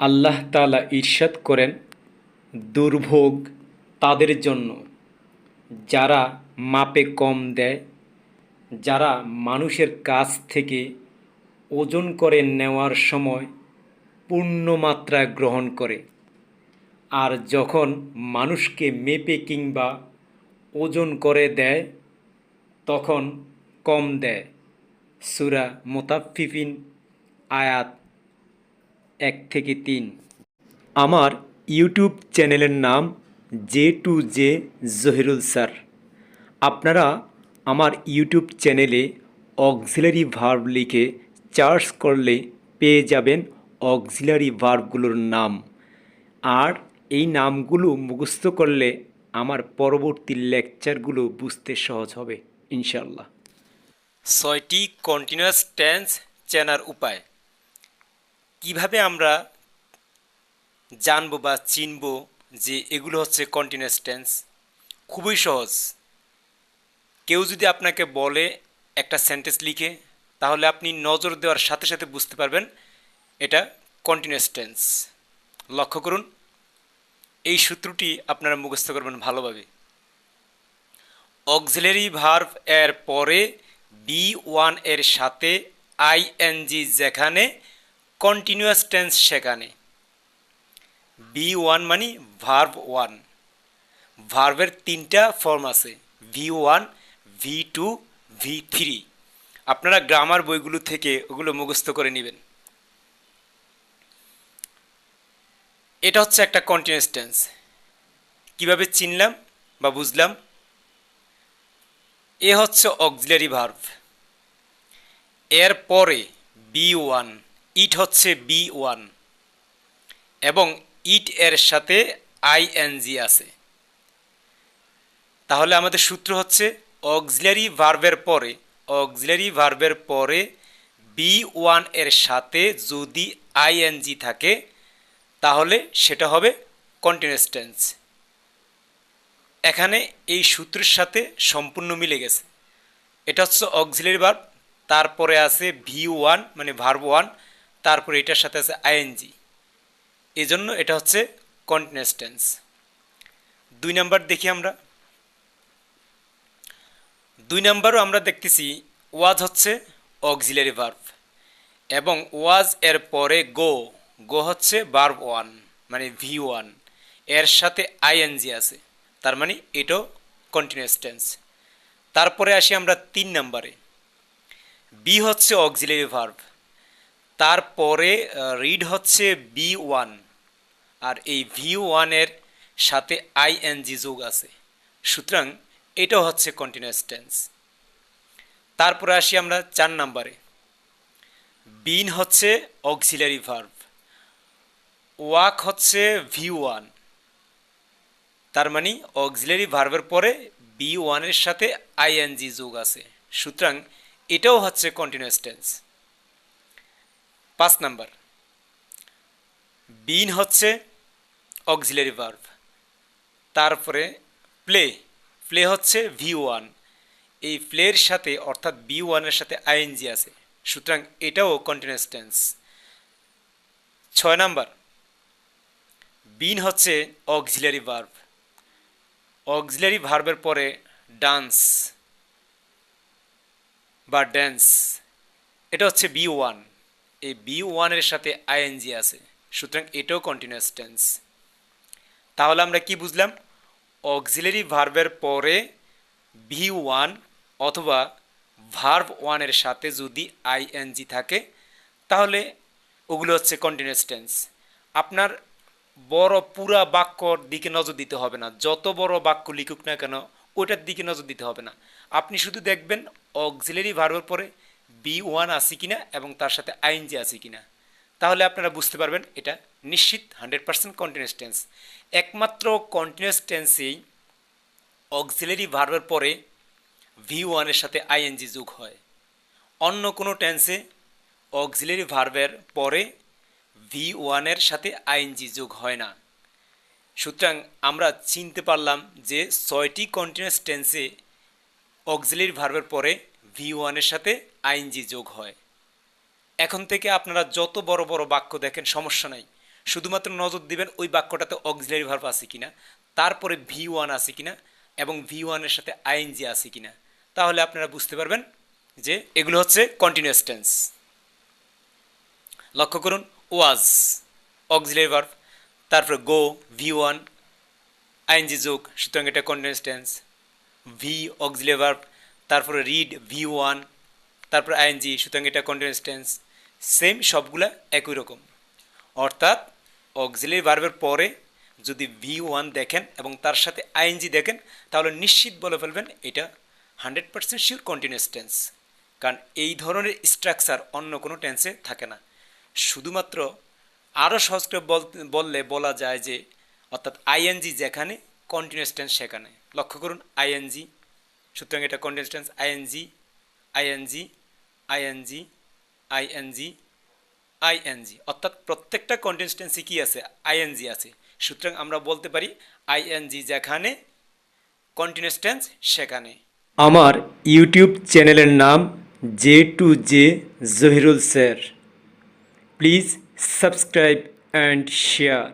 আল্লাহ তাআলা ইরশাদ করেন, দুর্ভোগ তাদের জন্য যারা মাপে কম দেয়, যারা মানুষের কাছ থেকে ওজন করে নেওয়ার সময় পূর্ণ মাত্রায় গ্রহণ করে, আর যখন মানুষকে মেপে কিংবা ওজন করে দেয় তখন কম দেয়। সূরা মুতাফফিফিন আয়াত 1 থেকে 3। আমার ইউটিউব চ্যানেলের নাম জে জহিরুল স্যার। আপনারা আমার ইউটিউব চ্যানেলে অক্সিলারি ভার্ব লিখে সার্চ করলে পেয়ে যাবেন অক্সিলারি ভার্বগুলোর নাম। আর এই নামগুলো মুখস্থ করলে আমার পরবর্তী লেকচারগুলো বুঝতে সহজ হবে ইনশাল্লাহ। 6টি কন্টিনিউয়াস টেন্স চেনার উপায়। কিভাবে আমরা জানবো বা চিনবো যে এগুলো হচ্ছে কন্টিনিউয়াস টেন্স? খুবই সহজ। কেউ যদি আপনাকে বলে একটা সেন্টেন্স লিখে, তাহলে আপনি নজর দেওয়ার সাথে সাথে বুঝতে পারবেন এটা কন্টিনিউয়াস টেন্স। লক্ষ্য করুন, এই সূত্রটি আপনারা মুখস্থ করবেন ভালোভাবে। অক্সিলারি ভার্ব এর পরে বি ওয়ান এর সাথে আইএনজি যেখানে, কন্টিনিউয়াস টেন্স সেখানে। বি ওয়ান মানে ভার্ব ওয়ান। ভার্বের 3টা ফর্ম আছে, V1, V2, V3। আপনারা গ্রামার বইগুলো থেকে ওগুলো মুখস্থ করে নেবেন। এটা হচ্ছে একটা কন্টিনিউয়াস টেন্স। কিভাবে চিনলাম বা বুঝলাম? এ হচ্ছে অক্সিলারি ভার্ব, এর পরে B1, ইট হচ্ছে B1 এবং ইট এর সাথে আইএনজি আছে। তাহলে আমাদের সূত্র হচ্ছে অক্সিলারি ভার্বের পরে B1 এর সাথে যদি আইএনজি থাকে তাহলে সেটা হবে কন্টিনিউয়াস টেন্স। এখানে এই সূত্রের সাথে সম্পূর্ণ মিলে গেছে। এটা হচ্ছে অক্সিলারি ভার্ব, তারপরে আছে V1 মানে ভার্ব 1, তারপরে এটার সাথে আছে আইএনজি। এজন্য এটা হচ্ছে কন্টিনিউয়াস টেন্স। 2 নাম্বার দেখি আমরা। 2 নাম্বারও আমরা দেখতেছি ওয়াজ হচ্ছে অক্সিলারি ভার্ব এবং ওয়াজ এর পরে গো হচ্ছে ভার্ব 1 মানে V1, এর সাথে আইএনজি আছে, তার মানে এটাও কন্টিনিউয়াস টেন্স। তারপরে আসি আমরা 3 নাম্বারে। বি হচ্ছে অক্সিলারি ভার্ব, তারপরে রিড হচ্ছে B1 আর এই V1 এর সাথে আইএনজি যোগ আছে, সুতরাং এটাও হচ্ছে কন্টিনিউয়াস টেন্স। তারপরে আসি আমরা 4 নাম্বারে। বিন হচ্ছে অক্সিলারি ভার্ব, ওয়াক হচ্ছে V1, তার মানে অক্সিলারি ভার্বের পরে B1 এর সাথে আইএনজি যোগ আছে, সুতরাং এটাও হচ্ছে কন্টিনিউয়াস টেন্স। 5 নাম্বার। বিন হচ্ছে অক্সিলারি ভার্ব, তারপরে প্লে হচ্ছে V1, এই প্লের সাথে অর্থাৎ B1 এর সাথে আইএনজি আছে, সুতরাং এটাও কন্টিনিউয়াস টেন্স। 6 নাম্বার। বিন হচ্ছে অক্সিলারি ভার্ব, অক্সিলারি ভার্বের পরে ডান্স বা ড্যান্স, এটা হচ্ছে B1, এই B1 এর সাথে আইএনজি আছে, সুতরাং এটাও কন্টিনিউয়াস টেন্স। তাহলে আমরা কি বুঝলাম? অক্সিলারি ভার্বের পরে V1 অথবা ভার্ব 1 এর সাথে যদি আইএনজি থাকে তাহলে ওগুলো হচ্ছে কন্টিনিউয়াস টেন্স। আপনার বড় পুরা বাক্যর দিকে নজর দিতে হবে না, যত বড় বাক্য লিখুক না কেন ওটার দিকে নজর দিতে হবে না। আপনি শুধু দেখবেন অক্সিলারি ভার্বের পরে B1 আছে কিনা এবং তার সাথে আইএনজি আছে কিনা, তাহলে আপনারা বুঝতে পারবেন এটা নিশ্চিত 100% কন্টিনিউয়াস টেন্স। একমাত্র কন্টিনিউয়াস টেন্সেই অক্সিলারি ভার্বের পরে V1 এর সাথে আইএনজি যোগ হয়, অন্য কোনো টেন্সে অক্সিলারি ভার্বের পরে V1 এর সাথে আইএনজি যোগ হয় না। সুতরাং আমরা চিনতে পারলাম যে 6টি কন্টিনিউয়াস টেন্সে অক্সিলারি ভার্বের পরে V1 এর সাথে আইএনজি যোগ হয়। এখন থেকে আপনারা যত বড় বড় বাক্য দেখেন সমস্যা নাই, শুধুমাত্র নজর দিবেন ওই বাক্যটাতে অক্সিলারি ভার্ব আছে কিনা, তারপরে ভি ওয়ান আছে কিনা এবং ভি ওয়ানের সাথে আইএনজি আছে কিনা, তাহলে আপনারা বুঝতে পারবেন যে এগুলো হচ্ছে কন্টিনিউয়াস টেন্স। লক্ষ্য করুন, ওয়াজ অক্সিলারি ভার্ব, তারপরে গো ভি ওয়ান আইএনজি যোগ, সুতরাং এটা continuous tense. V auxiliary verb, তারপরে রিড ভি ওয়ান, তারপরে আইএনজি, সুতরাং এটা কন্টিনিউয়াস টেন্স। সেম সবগুলা একই রকম, অর্থাৎ অক্সিলারি ভার্বের পরে যদি ভি ওয়ান দেখেন এবং তার সাথে আইএনজি দেখেন, তাহলে নিশ্চিত বলে ফেলবেন এটা 100% শিওর কন্টিনিউয়াস টেন্স, কারণ এই ধরনের স্ট্রাকচার অন্য কোনো টেন্সে থাকে না। শুধুমাত্র আরও সহজ করে বললে বলা যায় যে অর্থাৎ আইএনজি যেখানে কন্টিনিউয়াস টেন্স সেখানে। লক্ষ্য করুন আইএনজি, সুতরাং এটা continuous tense. ING ING ING ING ING, অর্থাৎ প্রত্যেকটা কন্টিনিউয়াস টেন্সে কি আছে, আইএনজি আছে। সুতরাং আমরা বলতে পারি আইএনজি যেখানে কন্টিনিউয়াস টেন্স সেখানে। আমার ইউটিউব চ্যানেলের নাম J2J Zahirul sir. Please subscribe and share.